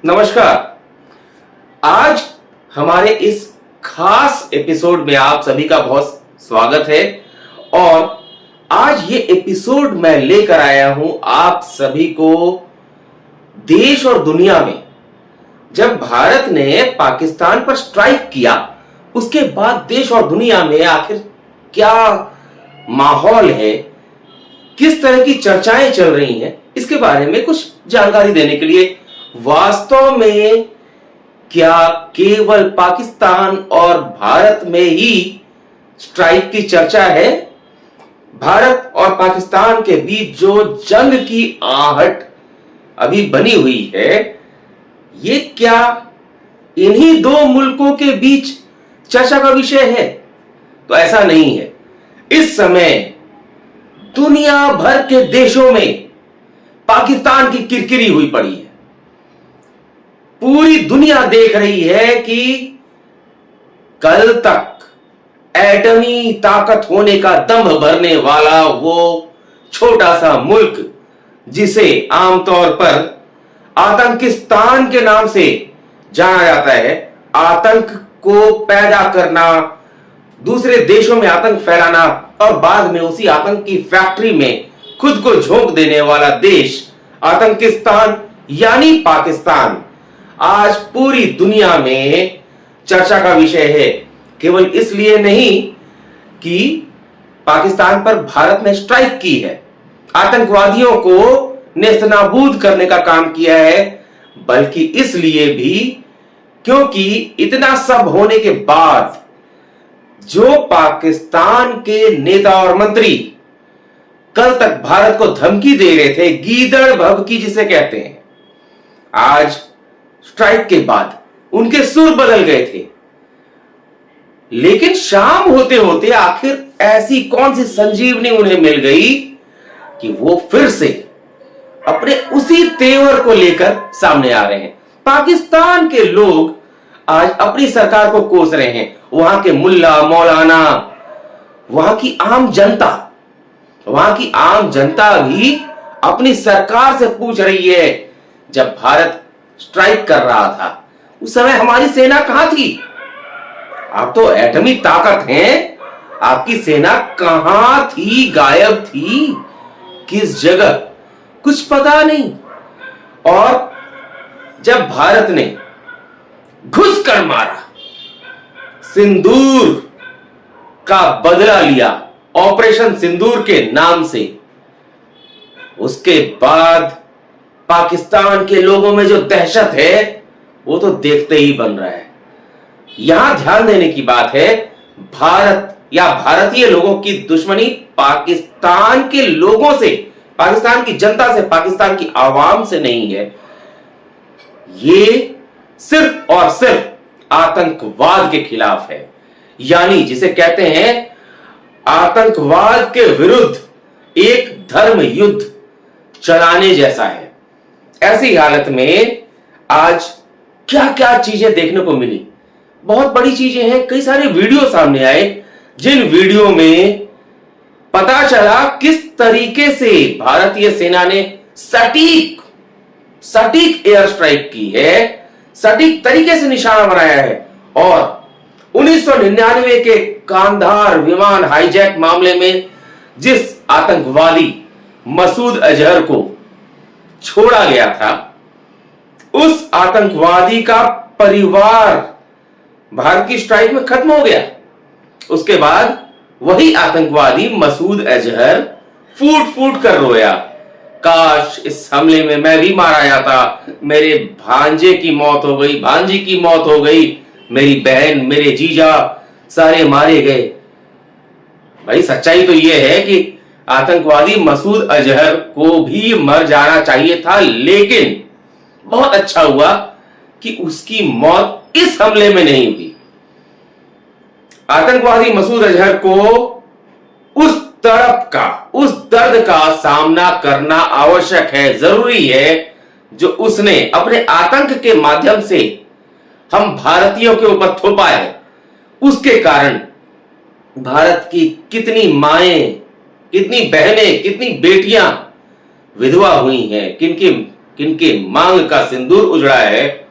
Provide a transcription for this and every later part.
नमस्कार। आज हमारे इस खास एपिसोड में आप सभी का बहुत स्वागत है और आज ये एपिसोड मैं लेकर आया हूं आप सभी को देश और दुनिया में जब भारत ने पाकिस्तान पर स्ट्राइक किया उसके बाद देश और दुनिया में आखिर क्या माहौल है, किस तरह की चर्चाएं चल रही हैं, इसके बारे में कुछ जानकारी देने के लिए वास्तव में क्या केवल पाकिस्तान और भारत में ही स्ट्राइक की चर्चा है? भारत और पाकिस्तान के बीच जो जंग की आहट अभी बनी हुई है, ये क्या इन्हीं दो मुल्कों के बीच चर्चा का विषय है? तो ऐसा नहीं है। इस समय दुनिया भर के देशों में पाकिस्तान की किरकिरी हुई पड़ी है। पूरी दुनिया देख रही है कि कल तक एटमी ताकत होने का दम भरने वाला वो छोटा सा मुल्क जिसे आमतौर पर आतंकिस्तान के नाम से जाना जाता है, आतंक को पैदा करना, दूसरे देशों में आतंक फैलाना और बाद में उसी आतंक की फैक्ट्री में खुद को झोंक देने वाला देश आतंकिस्तान यानी पाकिस्तान आज पूरी दुनिया में चर्चा का विषय है। केवल इसलिए नहीं कि पाकिस्तान पर भारत ने स्ट्राइक की है, आतंकवादियों को नेस्तनाबूद करने का काम किया है, बल्कि इसलिए भी क्योंकि इतना सब होने के बाद जो पाकिस्तान के नेता और मंत्री कल तक भारत को धमकी दे रहे थे, गीदड़ भभकी जिसे कहते हैं, आज स्ट्राइक के बाद उनके सुर बदल गए थे। लेकिन शाम होते होते आखिर ऐसी कौन सी संजीवनी उन्हें मिल गई कि वो फिर से अपने उसी तेवर को लेकर सामने आ रहे हैं। पाकिस्तान के लोग आज अपनी सरकार को कोस रहे हैं। वहां के मुल्ला मौलाना, वहां की आम जनता भी अपनी सरकार से पूछ रही है, जब भारत स्ट्राइक कर रहा था उस समय हमारी सेना कहां थी? आप तो एटमी ताकत हैं, आपकी सेना कहां थी, गायब थी, किस जगह, कुछ पता नहीं। और जब भारत ने घुसकर मारा, सिंदूर का बदला लिया ऑपरेशन सिंदूर के नाम से, उसके बाद पाकिस्तान के लोगों में जो दहशत है वो तो देखते ही बन रहा है। यहां ध्यान देने की बात है, भारत या भारतीय लोगों की दुश्मनी पाकिस्तान के लोगों से, पाकिस्तान की जनता से, पाकिस्तान की आवाम से नहीं है। ये सिर्फ और सिर्फ आतंकवाद के खिलाफ है, यानी जिसे कहते हैं आतंकवाद के विरुद्ध एक धर्म युद्ध चलाने जैसा है। ऐसी हालत में आज क्या क्या चीजें देखने को मिली, बहुत बड़ी चीजें हैं। कई सारे वीडियो सामने आए जिन वीडियो में पता चला किस तरीके से भारतीय सेना ने सटीक एयर स्ट्राइक की है, सटीक तरीके से निशाना बनाया है। और 1999 के कांधार विमान हाईजैक मामले में जिस आतंकवादी मसूद अजहर को छोड़ा गया था, उस आतंकवादी का परिवार भारत की स्ट्राइक में खत्म हो गया। उसके बाद वही आतंकवादी मसूद अजहर फूट फूट कर रोया, काश इस हमले में मैं भी मारा जाता, मेरे भांजे की मौत हो गई, भांजी की मौत हो गई, मेरी बहन, मेरे जीजा सारे मारे गए। भाई सच्चाई तो यह है कि आतंकवादी मसूद अजहर को भी मर जाना चाहिए था, लेकिन बहुत अच्छा हुआ कि उसकी मौत इस हमले में नहीं हुई। आतंकवादी मसूद अजहर को उस तड़प का, उस दर्द का सामना करना आवश्यक है, जरूरी है, जो उसने अपने आतंक के माध्यम से हम भारतीयों के ऊपर थोपा है। उसके कारण भारत की कितनी माएं, कितनी बहनें, कितनी बेटियां विधवा हुई हैं, किनके मांग का सिंदूर उजड़ा है,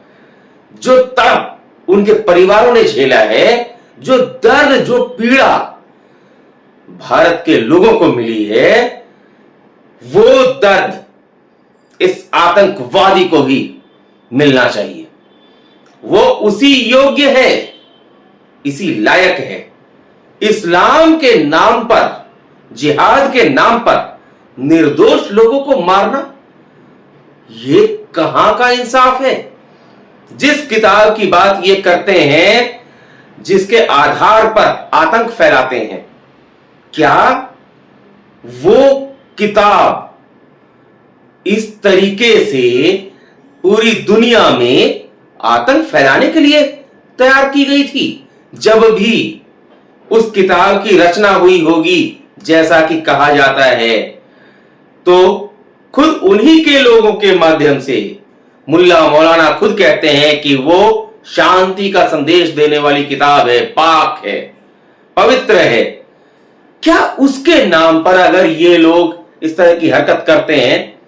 जो तड़प उनके परिवारों ने झेला है, जो दर्द, जो पीड़ा भारत के लोगों को मिली है, वो दर्द इस आतंकवादी को भी मिलना चाहिए। वो उसी योग्य है, इसी लायक है। इस्लाम के नाम पर, जिहाद के नाम पर निर्दोष लोगों को मारना, ये कहां का इंसाफ है? जिस किताब की बात ये करते हैं, जिसके आधार पर आतंक फैलाते हैं, क्या वो किताब इस तरीके से पूरी दुनिया में आतंक फैलाने के लिए तैयार की गई थी? जब भी उस किताब की रचना हुई होगी, जैसा कि कहा जाता है, तो खुद उन्हीं के लोगों के माध्यम से मुल्ला मौलाना खुद कहते हैं कि वो शांति का संदेश देने वाली किताब है, पाक है, पवित्र है। क्या उसके नाम पर अगर ये लोग इस तरह की हरकत करते हैं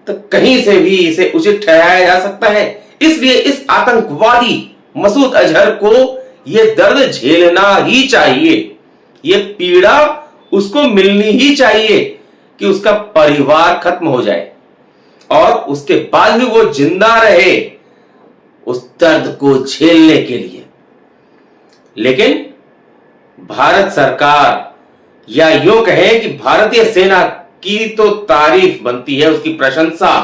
तो कहीं से भी इसे उचित ठहराया जा सकता है? इसलिए इस आतंकवादी मसूद अजहर को यह दर्द झेलना ही चाहिए, यह पीड़ा उसको मिलनी ही चाहिए कि उसका परिवार खत्म हो जाए और उसके बाद भी वो जिंदा रहे उस दर्द को झेलने के लिए। लेकिन भारत सरकार, या यूं कहें कि भारतीय सेना की तो तारीफ बनती है, उसकी प्रशंसा।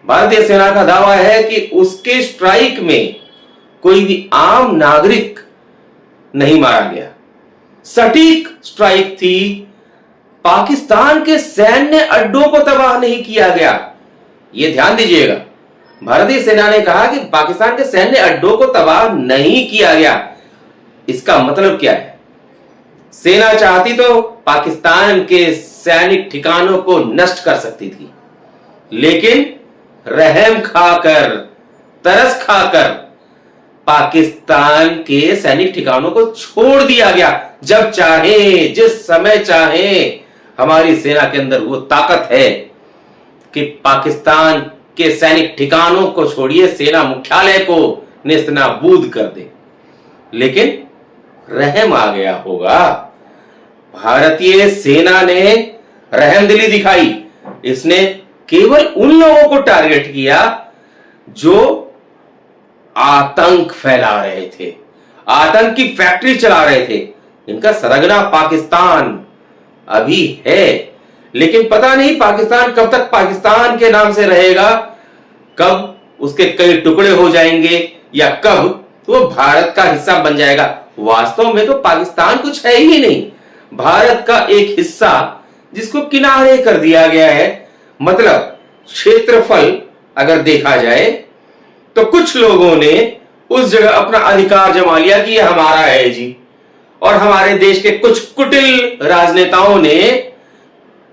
भारतीय सेना का दावा है कि उसके स्ट्राइक में कोई भी आम नागरिक नहीं मारा गया, सटीक स्ट्राइक थी। पाकिस्तान के सैन्य अड्डों को तबाह नहीं किया गया। यह ध्यान दीजिएगा, भारतीय सेना ने कहा कि पाकिस्तान के सैन्य अड्डों को तबाह नहीं किया गया। इसका मतलब क्या है? सेना चाहती तो पाकिस्तान के सैनिक ठिकानों को नष्ट कर सकती थी, लेकिन रहम खाकर, तरस खाकर पाकिस्तान के सैनिक ठिकानों को छोड़ दिया गया। जब चाहे, जिस समय चाहे, हमारी सेना के अंदर वो ताकत है कि पाकिस्तान के सैनिक ठिकानों को छोड़िए, सेना मुख्यालय को नेस्तनाबूद कर दे। लेकिन रहम आ गया होगा। भारतीय सेना ने रहमदिली दिखाई। इसने केवल उन लोगों को टारगेट किया जो आतंक फैला रहे थे, आतंक की फैक्ट्री चला रहे थे। इनका सरगना पाकिस्तान अभी है, लेकिन पता नहीं पाकिस्तान कब तक पाकिस्तान के नाम से रहेगा, कब उसके कई टुकड़े हो जाएंगे, या कब वो भारत का हिस्सा बन जाएगा। वास्तव में तो पाकिस्तान कुछ है ही नहीं, भारत का एक हिस्सा जिसको किनारे कर दिया गया है। मतलब क्षेत्रफल अगर देखा जाए तो कुछ लोगों ने उस जगह अपना अधिकार जमा लिया कि यह हमारा है जी, और हमारे देश के कुछ कुटिल राजनेताओं ने,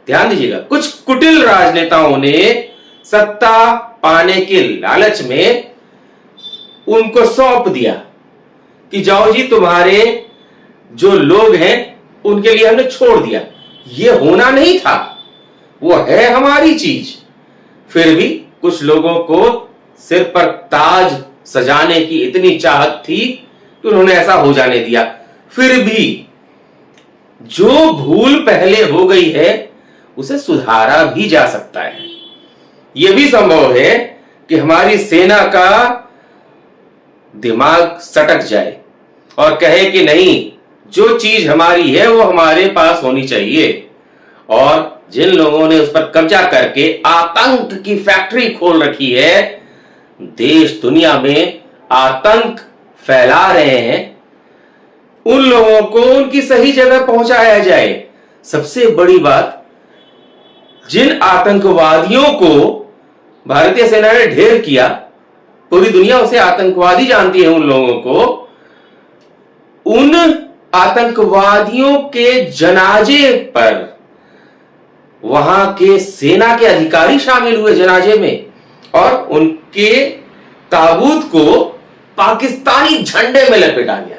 ध्यान दीजिएगा, कुछ कुटिल राजनेताओं ने सत्ता पाने के लालच में उनको सौंप दिया कि जाओ जी, तुम्हारे जो लोग हैं उनके लिए हमने छोड़ दिया। यह होना नहीं था, वो है हमारी चीज। फिर भी कुछ लोगों को सिर पर ताज सजाने की इतनी चाहत थी कि उन्होंने ऐसा हो जाने दिया। फिर भी जो भूल पहले हो गई है उसे सुधारा भी जा सकता है। यह भी संभव है कि हमारी सेना का दिमाग सटक जाए और कहे कि नहीं, जो चीज हमारी है वो हमारे पास होनी चाहिए। और जिन लोगों ने उस पर कब्जा करके आतंक की फैक्ट्री खोल रखी है, देश दुनिया में आतंक फैला रहे हैं, उन लोगों को उनकी सही जगह पहुंचाया जाए। सबसे बड़ी बात, जिन आतंकवादियों को भारतीय सेना ने ढेर किया, पूरी दुनिया उसे आतंकवादी जानती है उन लोगों को, उन आतंकवादियों के जनाजे पर वहां के सेना के अधिकारी शामिल हुए जनाजे में, और उनके ताबूत को पाकिस्तानी झंडे में लपेटा गया।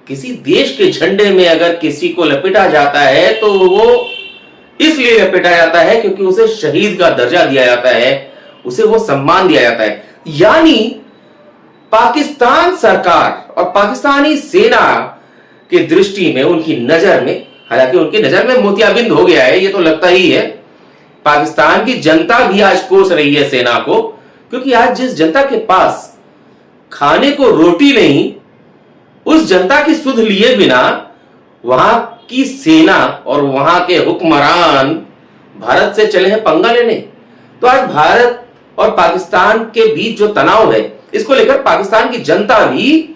किसी देश के झंडे में अगर किसी को लपेटा जाता है तो वो इसलिए लपेटा जाता है क्योंकि उसे शहीद का दर्जा दिया जाता है, उसे वो सम्मान दिया जाता है। यानी पाकिस्तान सरकार और पाकिस्तानी सेना की दृष्टि में, उनकी नजर में, हालांकि उनकी नजर में मोतियाबिंद हो गया है, ये तो लगता ही है। पाकिस्तान की जनता भी आज कोस रही है सेना को, क्योंकि आज जिस जनता के पास खाने को रोटी नहीं, उस जनता की सुध लिए बिना वहां की सेना और वहां के हुक्मरान भारत से चले हैं पंगा लेने। तो आज भारत और पाकिस्तान के बीच जो तनाव है, इसको लेकर पाकिस्तान की जनता भी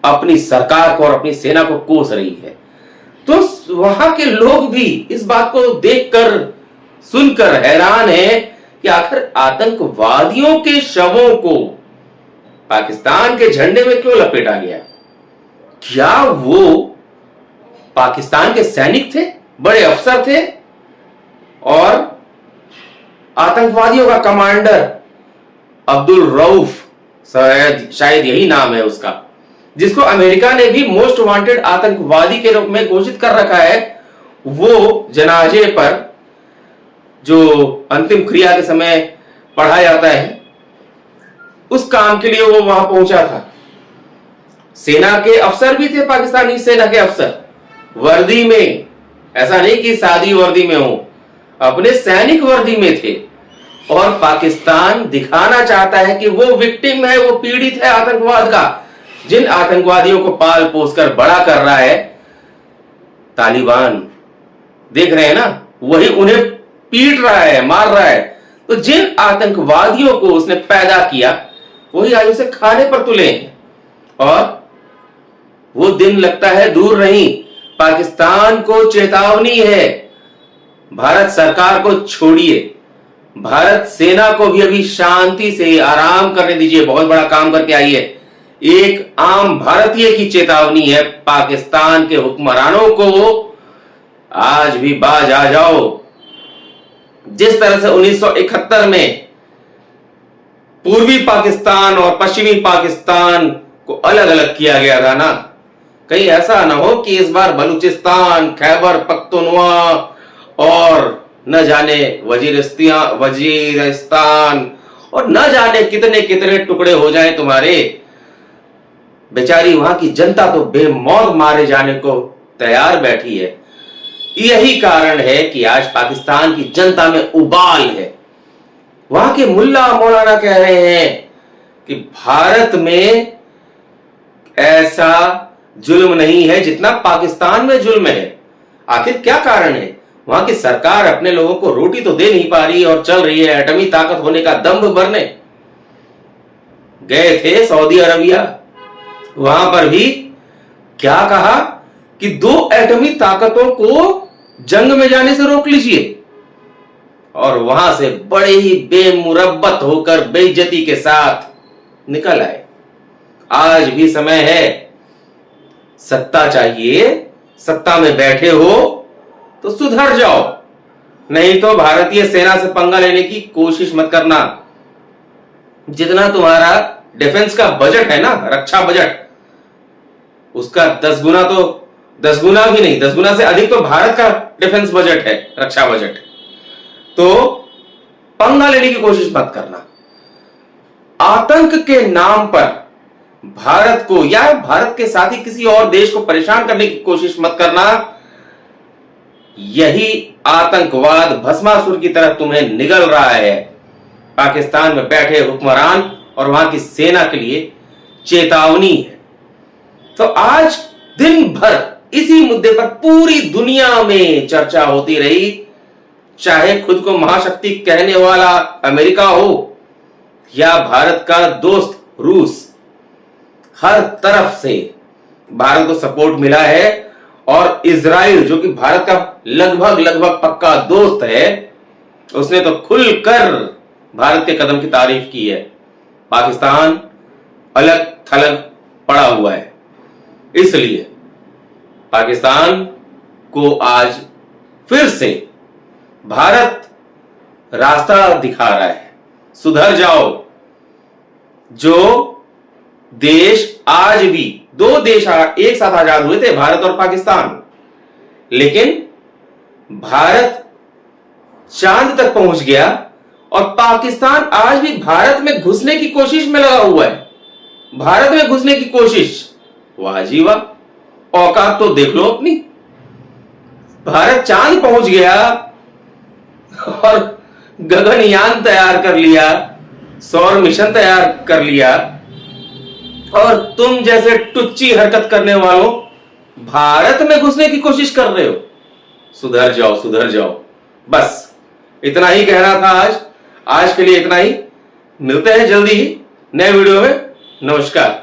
अपनी सरकार को और अपनी सेना को कोस रही है। तो वहां के लोग भी इस बात को देखकर, सुनकर हैरान है कि आखिर आतंकवादियों के शवों को पाकिस्तान के झंडे में क्यों लपेटा गया? क्या वो पाकिस्तान के सैनिक थे, बड़े अफसर थे, और आतंकवादियों का कमांडर अब्दुल रऊफ, शायद यही नाम है उसका, जिसको अमेरिका ने भी मोस्ट वांटेड आतंकवादी के रूप में घोषित कर रखा है, वो जनाजे पर जो अंतिम क्रिया के समय पढ़ा जाता है, उस काम के लिए वो वहां पहुंचा था। सेना के अफसर भी थे, पाकिस्तानी सेना के अफसर, वर्दी में, ऐसा नहीं कि सादी वर्दी में हो, अपने सैनिक वर्दी में थे। और पाकिस्तान दिखाना चाहता है कि वो विक्टिम है, वो पीड़ित है आतंकवाद का। जिन आतंकवादियों को पाल पोस कर बड़ा कर रहा है तालिबान, देख रहे हैं ना, वही उन्हें पीट रहा है, मार रहा है। तो जिन आतंकवादियों को उसने पैदा किया, वही आज उसे खाने पर तुले हैं। और वो दिन लगता है दूर नहीं। पाकिस्तान को चेतावनी है, भारत सरकार को छोड़िए, भारत सेना को भी अभी शांति से आराम करने दीजिए, बहुत बड़ा काम करके आई है। एक आम भारतीय की चेतावनी है पाकिस्तान के हुक्मरानों को, आज भी बाज आ जाओ। जिस तरह से 1971 में पूर्वी पाकिस्तान और पश्चिमी पाकिस्तान को अलग अलग किया गया था ना, कहीं ऐसा ना हो कि इस बार बलूचिस्तान, खैबर पख्तूनख्वा और न जाने वजीरिस्तान और न जाने कितने कितने टुकड़े हो जाए तुम्हारे। बेचारी वहां की जनता तो बेमौत मारे जाने को तैयार बैठी है। यही कारण है कि आज पाकिस्तान की जनता में उबाल है। वहां के मुल्ला मौलाना कह रहे हैं कि भारत में ऐसा जुल्म नहीं है जितना पाकिस्तान में जुल्म है। आखिर क्या कारण है? वहां की सरकार अपने लोगों को रोटी तो दे नहीं पा रही और चल रही है एटमी ताकत होने का दंभ भरने। गए थे सऊदी अरबिया, वहां पर भी क्या कहा कि 2 एटमी ताकतों को जंग में जाने से रोक लीजिए, और वहां से बड़े ही बेमुरब्बत होकर बेइज्जती के साथ निकल आए। आज भी समय है, सत्ता चाहिए, सत्ता में बैठे हो तो सुधर जाओ, नहीं तो भारतीय सेना से पंगा लेने की कोशिश मत करना। जितना तुम्हारा डिफेंस का बजट है ना, रक्षा बजट, उसका 10 गुना, तो 10 गुना भी नहीं, 10 गुना से अधिक तो भारत का डिफेंस बजट है, रक्षा बजट। तो पंगा लेने की कोशिश मत करना। आतंक के नाम पर भारत को या भारत के साथ ही किसी और देश को परेशान करने की कोशिश मत करना। यही आतंकवाद भस्मासुर की तरह तुम्हें निगल रहा है। पाकिस्तान में बैठे हुक्मरान और वहां की सेना के लिए चेतावनी है। तो आज दिन भर इसी मुद्दे पर पूरी दुनिया में चर्चा होती रही, चाहे खुद को महाशक्ति कहने वाला अमेरिका हो या भारत का दोस्त रूस। हर तरफ से भारत को सपोर्ट मिला है, और इजराइल जो कि भारत का लगभग पक्का दोस्त है, उसने तो खुलकर भारत के कदम की तारीफ की है। पाकिस्तान अलग थलग पड़ा हुआ है, इसलिए पाकिस्तान को आज फिर से भारत रास्ता दिखा रहा है, सुधर जाओ। जो देश आज भी 2 देश एक साथ आजाद हुए थे, भारत और पाकिस्तान, लेकिन भारत चांद तक पहुंच गया और पाकिस्तान आज भी भारत में घुसने की कोशिश में लगा हुआ है। भारत में घुसने की कोशिश, वाह जी वाह, औकात तो देख लो अपनी। भारत चांद पहुंच गया और गगनयान तैयार कर लिया, सौर मिशन तैयार कर लिया, और तुम जैसे टुच्ची हरकत करने वालों भारत में घुसने की कोशिश कर रहे हो। सुधर जाओ, सुधर जाओ। बस इतना ही कहना था आज के लिए इतना ही। मिलते हैं जल्दी ही नए वीडियो में। नमस्कार।